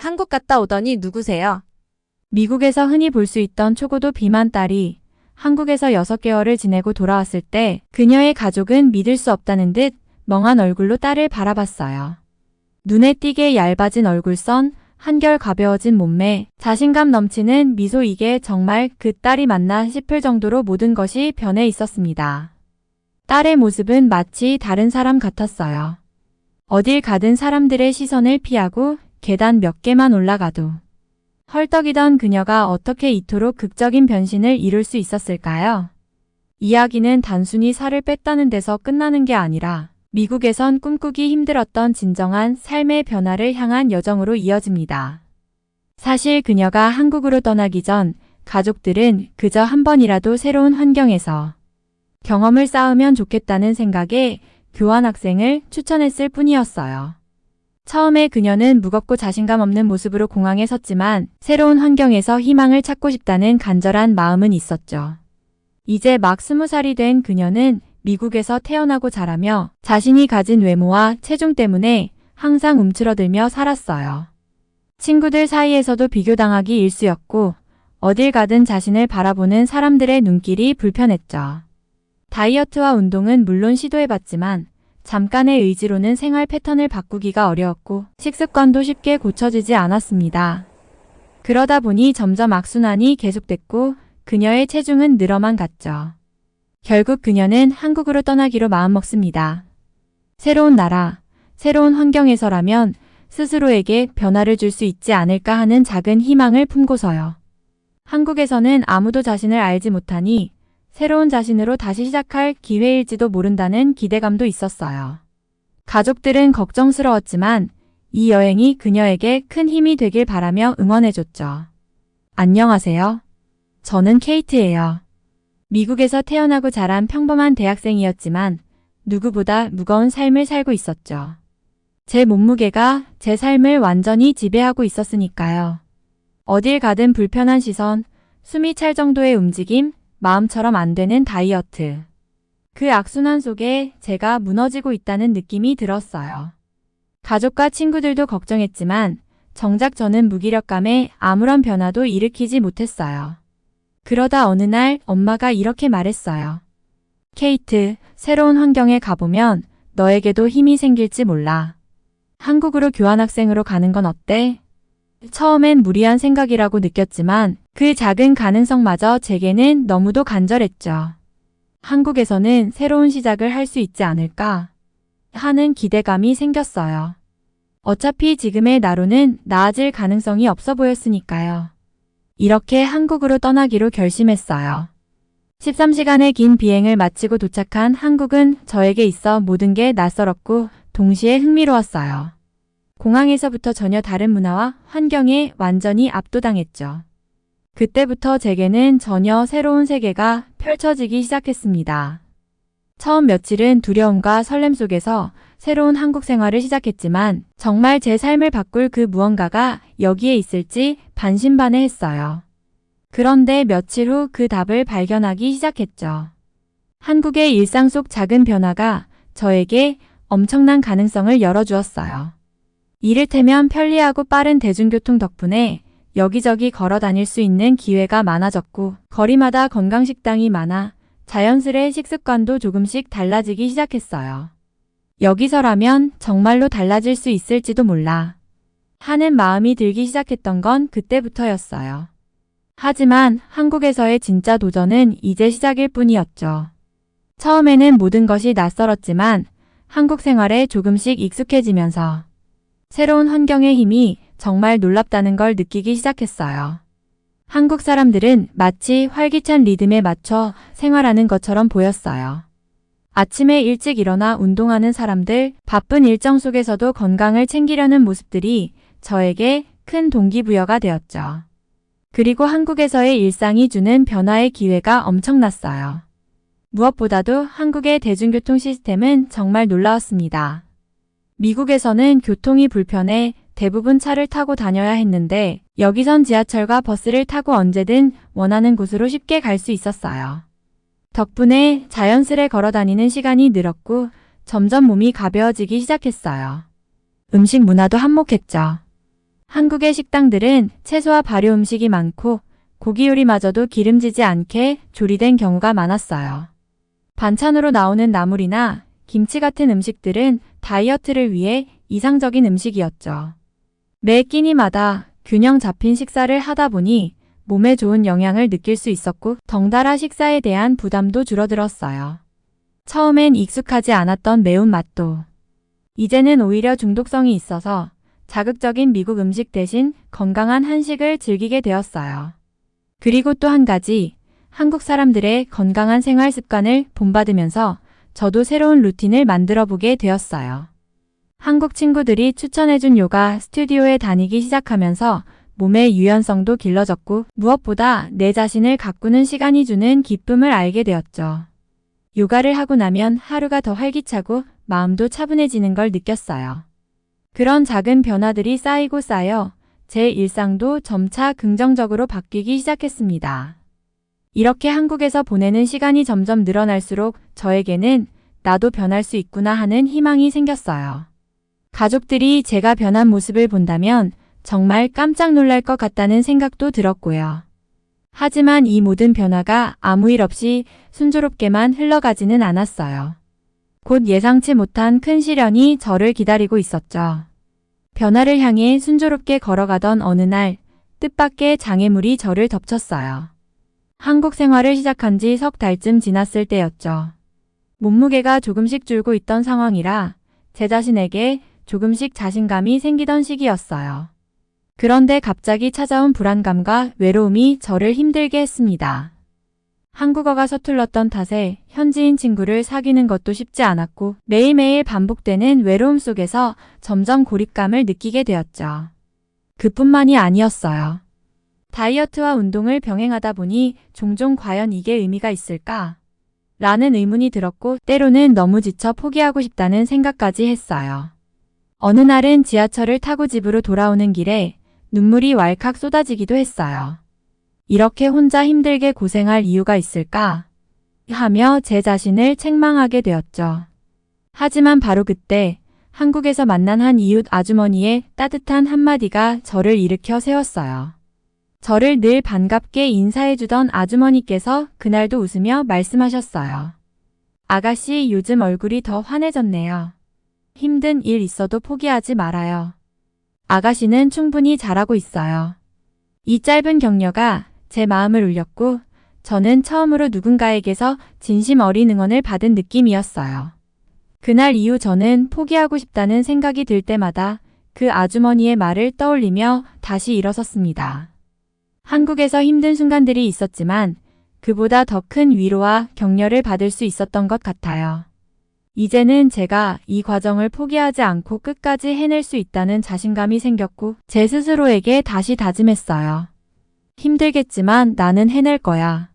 한국 갔다 오더니 누구세요? 미국에서 흔히 볼 수 있던 초고도 비만 딸이 한국에서 6개월을 지내고 돌아왔을 때 그녀의 가족은 믿을 수 없다는 듯 멍한 얼굴로 딸을 바라봤어요. 눈에 띄게 얇아진 얼굴선, 한결 가벼워진 몸매, 자신감 넘치는 미소, 이게 정말 그 딸이 맞나 싶을 정도로 모든 것이 변해 있었습니다. 딸의 모습은 마치 다른 사람 같았어요. 어딜 가든 사람들의 시선을 피하고 계단 몇 개만 올라가도 헐떡이던 그녀가 어떻게 이토록 극적인 변신을 이룰 수 있었을까요? 이야기는 단순히 살을 뺐다는 데서 끝나는 게 아니라 미국에선 꿈꾸기 힘들었던 진정한 삶의 변화를 향한 여정으로 이어집니다. 사실 그녀가 한국으로 떠나기 전 가족들은 그저 한 번이라도 새로운 환경에서 경험을 쌓으면 좋겠다는 생각에 교환학생을 추천했을 뿐이었어요. 처음에 그녀는 무겁고 자신감 없는 모습으로 공항에 섰지만 새로운 환경에서 희망을 찾고 싶다는 간절한 마음은 있었죠. 이제 막 20살이 된 그녀는 미국에서 태어나고 자라며 자신이 가진 외모와 체중 때문에 항상 움츠러들며 살았어요. 친구들 사이에서도 비교당하기 일쑤였고 어딜 가든 자신을 바라보는 사람들의 눈길이 불편했죠. 다이어트와 운동은 물론 시도해봤지만 잠깐의 의지로는 생활 패턴을 바꾸기가 어려웠고 식습관도 쉽게 고쳐지지 않았습니다. 그러다 보니 점점 악순환이 계속됐고 그녀의 체중은 늘어만 갔죠. 결국 그녀는 한국으로 떠나기로 마음먹습니다. 새로운 나라, 새로운 환경에서라면 스스로에게 변화를 줄 수 있지 않을까 하는 작은 희망을 품고서요. 한국에서는 아무도 자신을 알지 못하니 새로운 자신으로 다시 시작할 기회일지도 모른다는 기대감도 있었어요. 가족들은 걱정스러웠지만 이 여행이 그녀에게 큰 힘이 되길 바라며 응원해줬죠. 안녕하세요. 저는 케이트예요. 미국에서 태어나고 자란 평범한 대학생이었지만 누구보다 무거운 삶을 살고 있었죠. 제 몸무게가 제 삶을 완전히 지배하고 있었으니까요. 어딜 가든 불편한 시선, 숨이 찰 정도의 움직임, 마음처럼 안 되는 다이어트. 그 악순환 속에 제가 무너지고 있다는 느낌이 들었어요. 가족과 친구들도 걱정했지만 정작 저는 무기력감에 아무런 변화도 일으키지 못했어요. 그러다 어느 날 엄마가 이렇게 말했어요. 케이트, 새로운 환경에 가보면 너에게도 힘이 생길지 몰라. 한국으로 교환학생으로 가는 건 어때? 처음엔 무리한 생각이라고 느꼈지만 그 작은 가능성마저 제게는 너무도 간절했죠. 한국에서는 새로운 시작을 할 수 있지 않을까 하는 기대감이 생겼어요. 어차피 지금의 나로는 나아질 가능성이 없어 보였으니까요. 이렇게 한국으로 떠나기로 결심했어요. 13시간의 긴 비행을 마치고 도착한 한국은 저에게 있어 모든 게 낯설었고 동시에 흥미로웠어요. 공항에서부터 전혀 다른 문화와 환경에 완전히 압도당했죠. 그때부터 제게는 전혀 새로운 세계가 펼쳐지기 시작했습니다. 처음 며칠은 두려움과 설렘 속에서 새로운 한국 생활을 시작했지만 정말 제 삶을 바꿀 그 무언가가 여기에 있을지 반신반의했어요. 그런데 며칠 후 그 답을 발견하기 시작했죠. 한국의 일상 속 작은 변화가 저에게 엄청난 가능성을 열어주었어요. 이를테면 편리하고 빠른 대중교통 덕분에 여기저기 걸어 다닐 수 있는 기회가 많아졌고 거리마다 건강식당이 많아 자연스레 식습관도 조금씩 달라지기 시작했어요. 여기서라면 정말로 달라질 수 있을지도 몰라 하는 마음이 들기 시작했던 건 그때부터였어요. 하지만 한국에서의 진짜 도전은 이제 시작일 뿐이었죠. 처음에는 모든 것이 낯설었지만 한국 생활에 조금씩 익숙해지면서 새로운 환경의 힘이 정말 놀랍다는 걸 느끼기 시작했어요. 한국 사람들은 마치 활기찬 리듬에 맞춰 생활하는 것처럼 보였어요. 아침에 일찍 일어나 운동하는 사람들, 바쁜 일정 속에서도 건강을 챙기려는 모습들이 저에게 큰 동기부여가 되었죠. 그리고 한국에서의 일상이 주는 변화의 기회가 엄청났어요. 무엇보다도 한국의 대중교통 시스템은 정말 놀라웠습니다. 미국에서는 교통이 불편해 대부분 차를 타고 다녀야 했는데 여기선 지하철과 버스를 타고 언제든 원하는 곳으로 쉽게 갈 수 있었어요. 덕분에 자연스레 걸어 다니는 시간이 늘었고 점점 몸이 가벼워지기 시작했어요. 음식 문화도 한몫했죠. 한국의 식당들은 채소와 발효 음식이 많고 고기 요리마저도 기름지지 않게 조리된 경우가 많았어요. 반찬으로 나오는 나물이나 김치 같은 음식들은 다이어트를 위해 이상적인 음식이었죠. 매 끼니마다 균형 잡힌 식사를 하다 보니 몸에 좋은 영향을 느낄 수 있었고 덩달아 식사에 대한 부담도 줄어들었어요. 처음엔 익숙하지 않았던 매운맛도 이제는 오히려 중독성이 있어서 자극적인 미국 음식 대신 건강한 한식을 즐기게 되었어요. 그리고 또 한 가지, 한국 사람들의 건강한 생활 습관을 본받으면서 저도 새로운 루틴을 만들어 보게 되었어요. 한국 친구들이 추천해준 요가 스튜디오에 다니기 시작하면서 몸의 유연성도 길러졌고 무엇보다 내 자신을 가꾸는 시간이 주는 기쁨을 알게 되었죠. 요가를 하고 나면 하루가 더 활기차고 마음도 차분해지는 걸 느꼈어요. 그런 작은 변화들이 쌓이고 쌓여 제 일상도 점차 긍정적으로 바뀌기 시작했습니다. 이렇게 한국에서 보내는 시간이 점점 늘어날수록 저에게는 나도 변할 수 있구나 하는 희망이 생겼어요. 가족들이 제가 변한 모습을 본다면 정말 깜짝 놀랄 것 같다는 생각도 들었고요. 하지만 이 모든 변화가 아무 일 없이 순조롭게만 흘러가지는 않았어요. 곧 예상치 못한 큰 시련이 저를 기다리고 있었죠. 변화를 향해 순조롭게 걸어가던 어느 날 뜻밖의 장애물이 저를 덮쳤어요. 한국 생활을 시작한 지 석 달쯤 지났을 때였죠. 몸무게가 조금씩 줄고 있던 상황이라 제 자신에게 조금씩 자신감이 생기던 시기였어요. 그런데 갑자기 찾아온 불안감과 외로움이 저를 힘들게 했습니다. 한국어가 서툴렀던 탓에 현지인 친구를 사귀는 것도 쉽지 않았고 매일매일 반복되는 외로움 속에서 점점 고립감을 느끼게 되었죠. 그뿐만이 아니었어요. 다이어트와 운동을 병행하다 보니 종종 과연 이게 의미가 있을까? 라는 의문이 들었고 때로는 너무 지쳐 포기하고 싶다는 생각까지 했어요. 어느 날은 지하철을 타고 집으로 돌아오는 길에 눈물이 왈칵 쏟아지기도 했어요. 이렇게 혼자 힘들게 고생할 이유가 있을까? 하며 제 자신을 책망하게 되었죠. 하지만 바로 그때 한국에서 만난 한 이웃 아주머니의 따뜻한 한마디가 저를 일으켜 세웠어요. 저를 늘 반갑게 인사해주던 아주머니께서 그날도 웃으며 말씀하셨어요. 아가씨, 요즘 얼굴이 더 환해졌네요. 힘든 일 있어도 포기하지 말아요. 아가씨는 충분히 잘하고 있어요. 이 짧은 격려가 제 마음을 울렸고 저는 처음으로 누군가에게서 진심 어린 응원을 받은 느낌이었어요. 그날 이후 저는 포기하고 싶다는 생각이 들 때마다 그 아주머니의 말을 떠올리며 다시 일어섰습니다. 한국에서 힘든 순간들이 있었지만 그보다 더 큰 위로와 격려를 받을 수 있었던 것 같아요. 이제는 제가 이 과정을 포기하지 않고 끝까지 해낼 수 있다는 자신감이 생겼고 제 스스로에게 다시 다짐했어요. 힘들겠지만 나는 해낼 거야.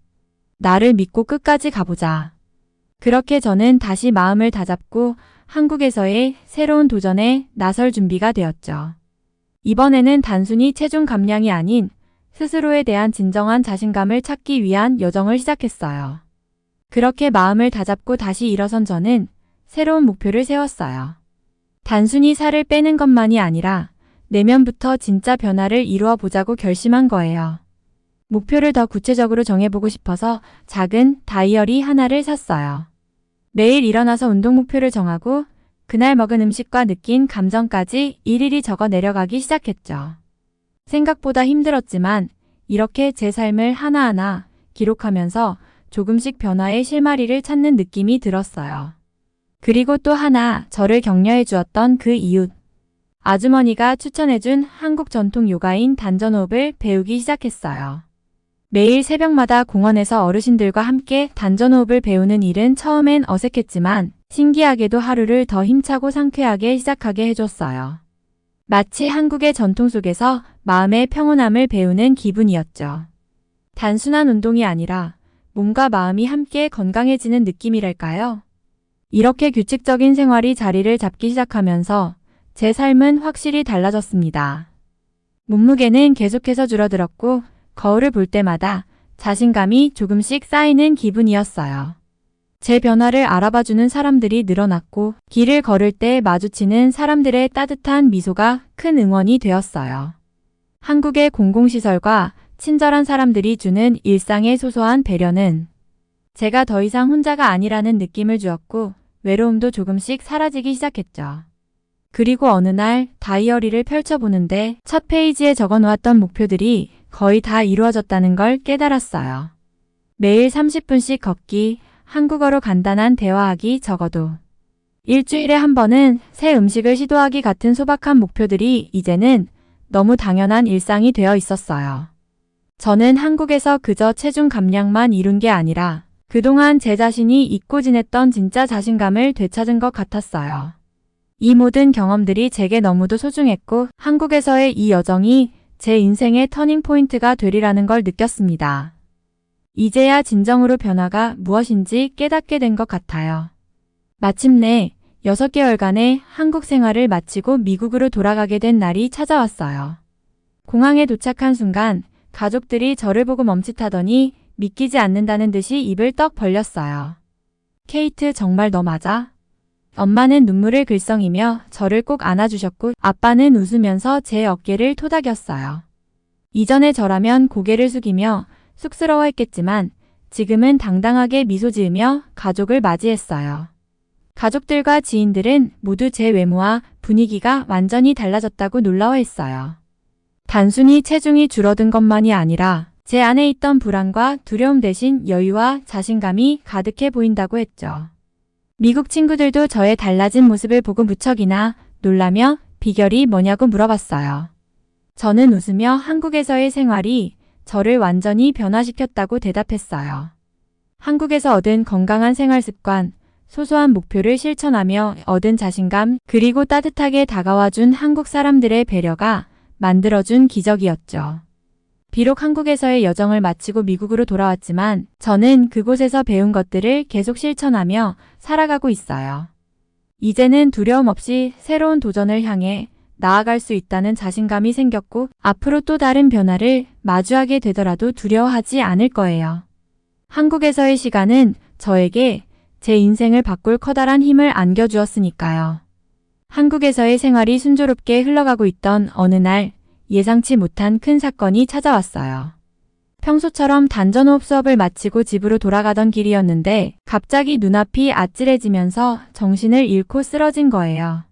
나를 믿고 끝까지 가보자. 그렇게 저는 다시 마음을 다잡고 한국에서의 새로운 도전에 나설 준비가 되었죠. 이번에는 단순히 체중 감량이 아닌 스스로에 대한 진정한 자신감을 찾기 위한 여정을 시작했어요. 그렇게 마음을 다잡고 다시 일어선 저는 새로운 목표를 세웠어요. 단순히 살을 빼는 것만이 아니라 내면부터 진짜 변화를 이루어 보자고 결심한 거예요. 목표를 더 구체적으로 정해보고 싶어서 작은 다이어리 하나를 샀어요. 매일 일어나서 운동 목표를 정하고 그날 먹은 음식과 느낀 감정까지 일일이 적어 내려가기 시작했죠. 생각보다 힘들었지만 이렇게 제 삶을 하나하나 기록하면서 조금씩 변화의 실마리를 찾는 느낌이 들었어요. 그리고 또 하나 저를 격려해 주었던 그 이웃. 아주머니가 추천해준 한국 전통 요가인 단전호흡을 배우기 시작했어요. 매일 새벽마다 공원에서 어르신들과 함께 단전호흡을 배우는 일은 처음엔 어색했지만 신기하게도 하루를 더 힘차고 상쾌하게 시작하게 해줬어요. 마치 한국의 전통 속에서 마음의 평온함을 배우는 기분이었죠. 단순한 운동이 아니라 몸과 마음이 함께 건강해지는 느낌이랄까요? 이렇게 규칙적인 생활이 자리를 잡기 시작하면서 제 삶은 확실히 달라졌습니다. 몸무게는 계속해서 줄어들었고 거울을 볼 때마다 자신감이 조금씩 쌓이는 기분이었어요. 제 변화를 알아봐주는 사람들이 늘어났고 길을 걸을 때 마주치는 사람들의 따뜻한 미소가 큰 응원이 되었어요. 한국의 공공시설과 친절한 사람들이 주는 일상의 소소한 배려는 제가 더 이상 혼자가 아니라는 느낌을 주었고 외로움도 조금씩 사라지기 시작했죠. 그리고 어느 날 다이어리를 펼쳐보는데 첫 페이지에 적어놓았던 목표들이 거의 다 이루어졌다는 걸 깨달았어요. 매일 30분씩 걷기, 한국어로 간단한 대화하기 적어도 일주일에 한 번은 새 음식을 시도하기 같은 소박한 목표들이 이제는 너무 당연한 일상이 되어 있었어요. 저는 한국에서 그저 체중 감량만 이룬 게 아니라 그동안 제 자신이 잊고 지냈던 진짜 자신감을 되찾은 것 같았어요. 이 모든 경험들이 제게 너무도 소중했고 한국에서의 이 여정이 제 인생의 터닝포인트가 되리라는 걸 느꼈습니다. 이제야 진정으로 변화가 무엇인지 깨닫게 된 것 같아요. 마침내 6개월간의 한국 생활을 마치고 미국으로 돌아가게 된 날이 찾아왔어요. 공항에 도착한 순간 가족들이 저를 보고 멈칫하더니 믿기지 않는다는 듯이 입을 떡 벌렸어요. 케이트, 정말 너 맞아? 엄마는 눈물을 글썽이며 저를 꼭 안아주셨고 아빠는 웃으면서 제 어깨를 토닥였어요. 이전의 저라면 고개를 숙이며 쑥스러워했겠지만 지금은 당당하게 미소 지으며 가족을 맞이했어요. 가족들과 지인들은 모두 제 외모와 분위기가 완전히 달라졌다고 놀라워했어요. 단순히 체중이 줄어든 것만이 아니라 제 안에 있던 불안과 두려움 대신 여유와 자신감이 가득해 보인다고 했죠. 미국 친구들도 저의 달라진 모습을 보고 무척이나 놀라며 비결이 뭐냐고 물어봤어요. 저는 웃으며 한국에서의 생활이 저를 완전히 변화시켰다고 대답했어요. 한국에서 얻은 건강한 생활 습관, 소소한 목표를 실천하며 얻은 자신감, 그리고 따뜻하게 다가와준 한국 사람들의 배려가 만들어준 기적이었죠. 비록 한국에서의 여정을 마치고 미국으로 돌아왔지만 저는 그곳에서 배운 것들을 계속 실천하며 살아가고 있어요. 이제는 두려움 없이 새로운 도전을 향해 나아갈 수 있다는 자신감이 생겼고 앞으로 또 다른 변화를 마주하게 되더라도 두려워하지 않을 거예요. 한국에서의 시간은 저에게 제 인생을 바꿀 커다란 힘을 안겨주었으니까요. 한국에서의 생활이 순조롭게 흘러가고 있던 어느 날 예상치 못한 큰 사건이 찾아왔어요. 평소처럼 단전호흡 수업을 마치고 집으로 돌아가던 길이었는데 갑자기 눈앞이 아찔해지면서 정신을 잃고 쓰러진 거예요.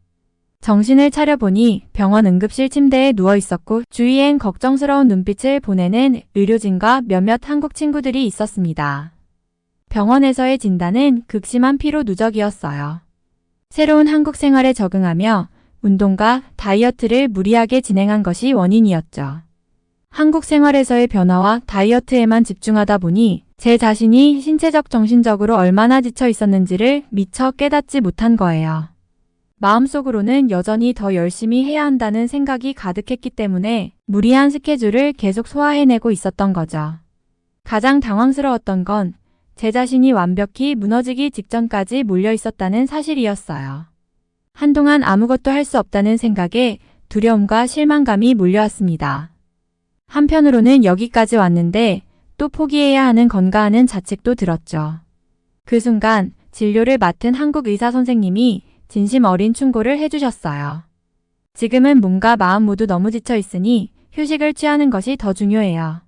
정신을 차려보니 병원 응급실 침대에 누워 있었고 주위엔 걱정스러운 눈빛을 보내는 의료진과 몇몇 한국 친구들이 있었습니다. 병원에서의 진단은 극심한 피로 누적이었어요. 새로운 한국 생활에 적응하며 운동과 다이어트를 무리하게 진행한 것이 원인이었죠. 한국 생활에서의 변화와 다이어트에만 집중하다 보니 제 자신이 신체적 정신적으로 얼마나 지쳐 있었는지를 미처 깨닫지 못한 거예요. 마음속으로는 여전히 더 열심히 해야 한다는 생각이 가득했기 때문에 무리한 스케줄을 계속 소화해내고 있었던 거죠. 가장 당황스러웠던 건 제 자신이 완벽히 무너지기 직전까지 몰려 있었다는 사실이었어요. 한동안 아무것도 할 수 없다는 생각에 두려움과 실망감이 몰려왔습니다. 한편으로는 여기까지 왔는데 또 포기해야 하는 건가하는 자책도 들었죠. 그 순간 진료를 맡은 한국 의사 선생님이 진심 어린 충고를 해주셨어요. 지금은 몸과 마음 모두 너무 지쳐 있으니 휴식을 취하는 것이 더 중요해요.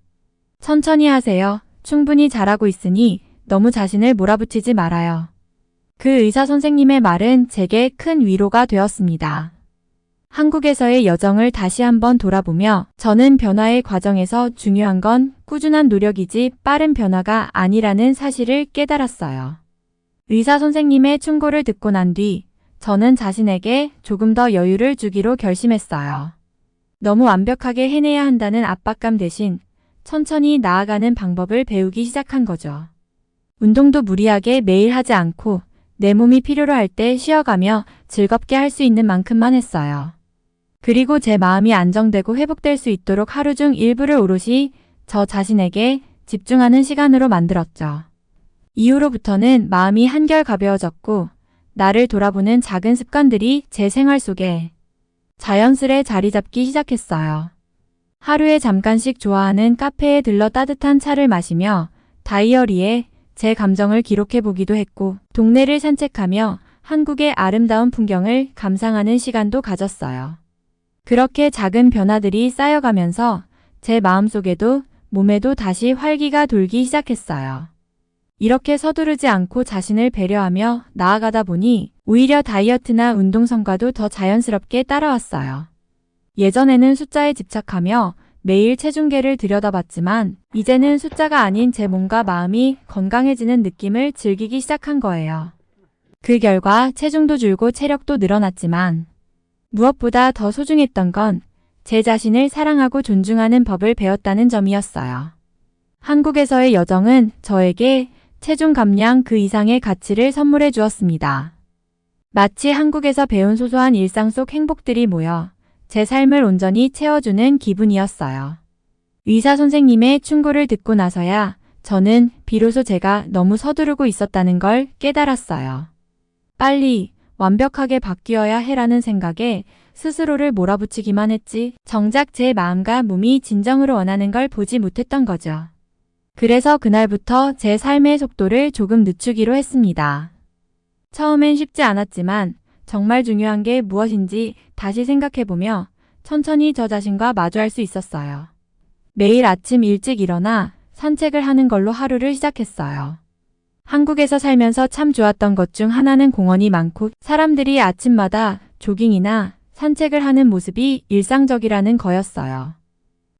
천천히 하세요. 충분히 잘하고 있으니 너무 자신을 몰아붙이지 말아요. 그 의사 선생님의 말은 제게 큰 위로가 되었습니다. 한국에서의 여정을 다시 한번 돌아보며 저는 변화의 과정에서 중요한 건 꾸준한 노력이지 빠른 변화가 아니라는 사실을 깨달았어요. 의사 선생님의 충고를 듣고 난 뒤 저는 자신에게 조금 더 여유를 주기로 결심했어요. 너무 완벽하게 해내야 한다는 압박감 대신 천천히 나아가는 방법을 배우기 시작한 거죠. 운동도 무리하게 매일 하지 않고 내 몸이 필요로 할 때 쉬어가며 즐겁게 할 수 있는 만큼만 했어요. 그리고 제 마음이 안정되고 회복될 수 있도록 하루 중 일부를 오롯이 저 자신에게 집중하는 시간으로 만들었죠. 이후로부터는 마음이 한결 가벼워졌고 나를 돌아보는 작은 습관들이 제 생활 속에 자연스레 자리 잡기 시작했어요. 하루에 잠깐씩 좋아하는 카페에 들러 따뜻한 차를 마시며 다이어리에 제 감정을 기록해 보기도 했고 동네를 산책하며 한국의 아름다운 풍경을 감상하는 시간도 가졌어요. 그렇게 작은 변화들이 쌓여가면서 제 마음속에도 몸에도 다시 활기가 돌기 시작했어요. 이렇게 서두르지 않고 자신을 배려하며 나아가다 보니 오히려 다이어트나 운동 성과도 더 자연스럽게 따라왔어요. 예전에는 숫자에 집착하며 매일 체중계를 들여다봤지만 이제는 숫자가 아닌 제 몸과 마음이 건강해지는 느낌을 즐기기 시작한 거예요. 그 결과 체중도 줄고 체력도 늘어났지만 무엇보다 더 소중했던 건 제 자신을 사랑하고 존중하는 법을 배웠다는 점이었어요. 한국에서의 여정은 저에게 체중 감량 그 이상의 가치를 선물해 주었습니다. 마치 한국에서 배운 소소한 일상 속 행복들이 모여 제 삶을 온전히 채워주는 기분이었어요. 의사 선생님의 충고를 듣고 나서야 저는 비로소 제가 너무 서두르고 있었다는 걸 깨달았어요. 빨리 완벽하게 바뀌어야 해라는 생각에 스스로를 몰아붙이기만 했지 정작 제 마음과 몸이 진정으로 원하는 걸 보지 못했던 거죠. 그래서 그날부터 제 삶의 속도를 조금 늦추기로 했습니다. 처음엔 쉽지 않았지만 정말 중요한 게 무엇인지 다시 생각해보며 천천히 저 자신과 마주할 수 있었어요. 매일 아침 일찍 일어나 산책을 하는 걸로 하루를 시작했어요. 한국에서 살면서 참 좋았던 것 중 하나는 공원이 많고 사람들이 아침마다 조깅이나 산책을 하는 모습이 일상적이라는 거였어요.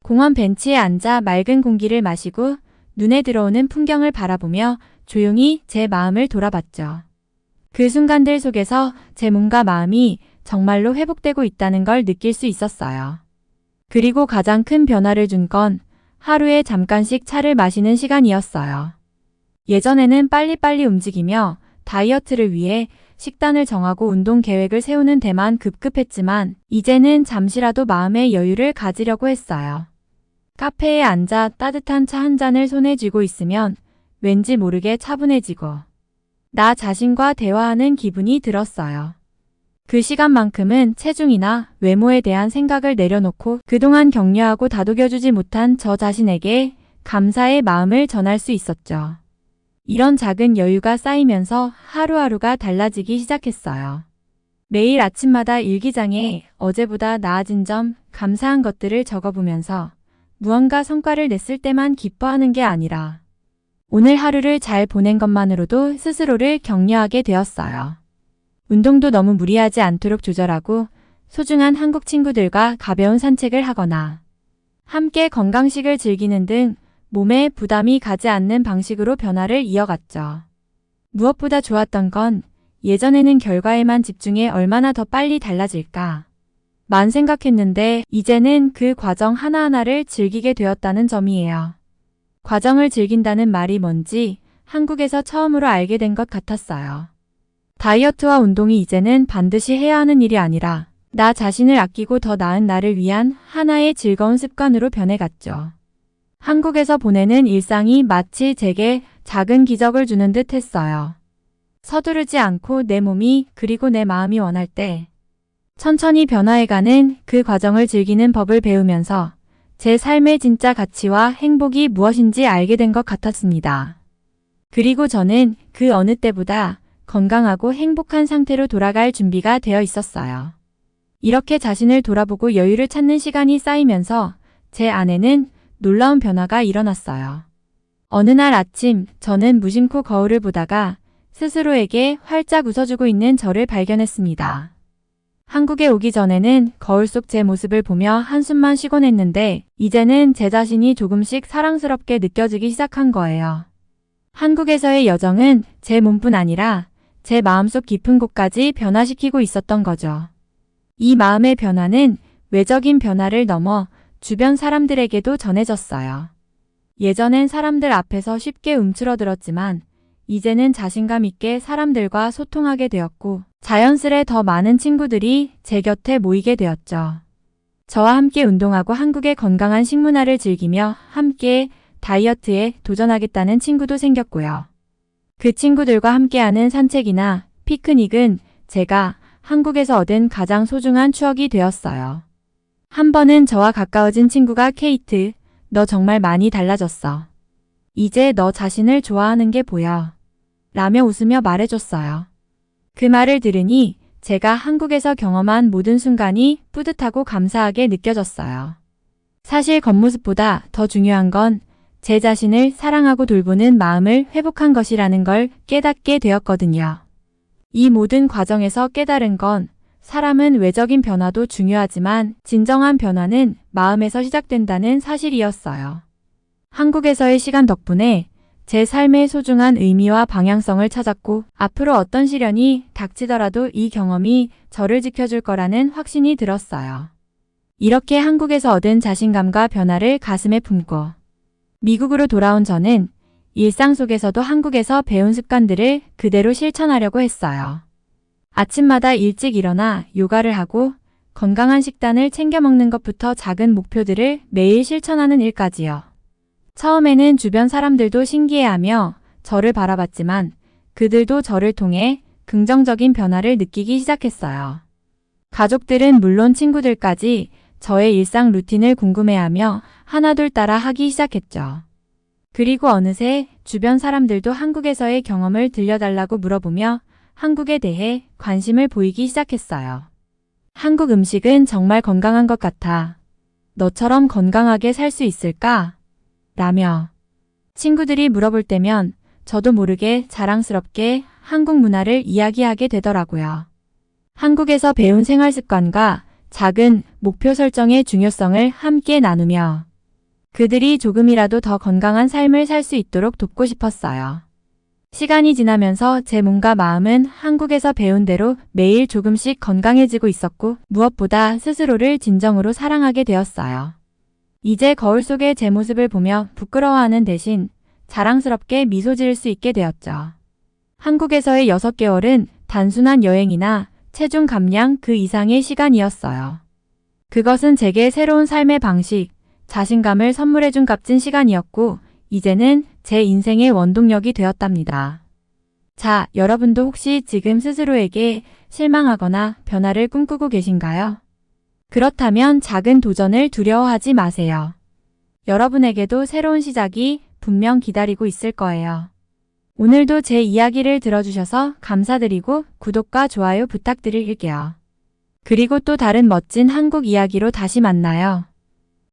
공원 벤치에 앉아 맑은 공기를 마시고 눈에 들어오는 풍경을 바라보며 조용히 제 마음을 돌아봤죠. 그 순간들 속에서 제 몸과 마음이 정말로 회복되고 있다는 걸 느낄 수 있었어요. 그리고 가장 큰 변화를 준 건 하루에 잠깐씩 차를 마시는 시간이었어요. 예전에는 빨리빨리 움직이며 다이어트를 위해 식단을 정하고 운동 계획을 세우는 데만 급급했지만 이제는 잠시라도 마음의 여유를 가지려고 했어요. 카페에 앉아 따뜻한 차 한 잔을 손에 쥐고 있으면 왠지 모르게 차분해지고 나 자신과 대화하는 기분이 들었어요. 그 시간만큼은 체중이나 외모에 대한 생각을 내려놓고 그동안 격려하고 다독여주지 못한 저 자신에게 감사의 마음을 전할 수 있었죠. 이런 작은 여유가 쌓이면서 하루하루가 달라지기 시작했어요. 매일 아침마다 일기장에 어제보다 나아진 점, 감사한 것들을 적어보면서 무언가 성과를 냈을 때만 기뻐하는 게 아니라 오늘 하루를 잘 보낸 것만으로도 스스로를 격려하게 되었어요. 운동도 너무 무리하지 않도록 조절하고 소중한 한국 친구들과 가벼운 산책을 하거나 함께 건강식을 즐기는 등 몸에 부담이 가지 않는 방식으로 변화를 이어갔죠. 무엇보다 좋았던 건 예전에는 결과에만 집중해 얼마나 더 빨리 달라질까 만 생각했는데 이제는 그 과정 하나하나를 즐기게 되었다는 점이에요. 과정을 즐긴다는 말이 뭔지 한국에서 처음으로 알게 된 것 같았어요. 다이어트와 운동이 이제는 반드시 해야 하는 일이 아니라 나 자신을 아끼고 더 나은 나를 위한 하나의 즐거운 습관으로 변해갔죠. 한국에서 보내는 일상이 마치 제게 작은 기적을 주는 듯 했어요. 서두르지 않고 내 몸이 그리고 내 마음이 원할 때 천천히 변화해가는 그 과정을 즐기는 법을 배우면서 제 삶의 진짜 가치와 행복이 무엇인지 알게 된 것 같았습니다. 그리고 저는 그 어느 때보다 건강하고 행복한 상태로 돌아갈 준비가 되어 있었어요. 이렇게 자신을 돌아보고 여유를 찾는 시간이 쌓이면서 제 안에는 놀라운 변화가 일어났어요. 어느 날 아침 저는 무심코 거울을 보다가 스스로에게 활짝 웃어주고 있는 저를 발견했습니다. 한국에 오기 전에는 거울 속 제 모습을 보며 한숨만 쉬곤 했는데 이제는 제 자신이 조금씩 사랑스럽게 느껴지기 시작한 거예요. 한국에서의 여정은 제 몸뿐 아니라 제 마음속 깊은 곳까지 변화시키고 있었던 거죠. 이 마음의 변화는 외적인 변화를 넘어 주변 사람들에게도 전해졌어요. 예전엔 사람들 앞에서 쉽게 움츠러들었지만 이제는 자신감 있게 사람들과 소통하게 되었고 자연스레 더 많은 친구들이 제 곁에 모이게 되었죠. 저와 함께 운동하고 한국의 건강한 식문화를 즐기며 함께 다이어트에 도전하겠다는 친구도 생겼고요. 그 친구들과 함께하는 산책이나 피크닉은 제가 한국에서 얻은 가장 소중한 추억이 되었어요. 한 번은 저와 가까워진 친구가 케이트, 너 정말 많이 달라졌어. 이제 너 자신을 좋아하는 게 보여. 라며 웃으며 말해줬어요. 그 말을 들으니 제가 한국에서 경험한 모든 순간이 뿌듯하고 감사하게 느껴졌어요. 사실 겉모습보다 더 중요한 건 제 자신을 사랑하고 돌보는 마음을 회복한 것이라는 걸 깨닫게 되었거든요. 이 모든 과정에서 깨달은 건 사람은 외적인 변화도 중요하지만 진정한 변화는 마음에서 시작된다는 사실이었어요. 한국에서의 시간 덕분에 제 삶의 소중한 의미와 방향성을 찾았고 앞으로 어떤 시련이 닥치더라도 이 경험이 저를 지켜줄 거라는 확신이 들었어요. 이렇게 한국에서 얻은 자신감과 변화를 가슴에 품고 미국으로 돌아온 저는 일상 속에서도 한국에서 배운 습관들을 그대로 실천하려고 했어요. 아침마다 일찍 일어나 요가를 하고 건강한 식단을 챙겨 먹는 것부터 작은 목표들을 매일 실천하는 일까지요. 처음에는 주변 사람들도 신기해하며 저를 바라봤지만 그들도 저를 통해 긍정적인 변화를 느끼기 시작했어요. 가족들은 물론 친구들까지 저의 일상 루틴을 궁금해하며 하나둘 따라 하기 시작했죠. 그리고 어느새 주변 사람들도 한국에서의 경험을 들려달라고 물어보며 한국에 대해 관심을 보이기 시작했어요. 한국 음식은 정말 건강한 것 같아. 너처럼 건강하게 살 수 있을까? 라며 친구들이 물어볼 때면 저도 모르게 자랑스럽게 한국 문화를 이야기하게 되더라고요. 한국에서 배운 생활 습관과 작은 목표 설정의 중요성을 함께 나누며 그들이 조금이라도 더 건강한 삶을 살 수 있도록 돕고 싶었어요. 시간이 지나면서 제 몸과 마음은 한국에서 배운 대로 매일 조금씩 건강해지고 있었고 무엇보다 스스로를 진정으로 사랑하게 되었어요. 이제 거울 속의 제 모습을 보며 부끄러워하는 대신 자랑스럽게 미소 지을 수 있게 되었죠. 한국에서의 6개월은 단순한 여행이나 체중 감량 그 이상의 시간이었어요. 그것은 제게 새로운 삶의 방식, 자신감을 선물해준 값진 시간이었고 이제는 제 인생의 원동력이 되었답니다. 자, 여러분도 혹시 지금 스스로에게 실망하거나 변화를 꿈꾸고 계신가요? 그렇다면 작은 도전을 두려워하지 마세요. 여러분에게도 새로운 시작이 분명 기다리고 있을 거예요. 오늘도 제 이야기를 들어주셔서 감사드리고 구독과 좋아요 부탁드릴게요. 그리고 또 다른 멋진 한국 이야기로 다시 만나요.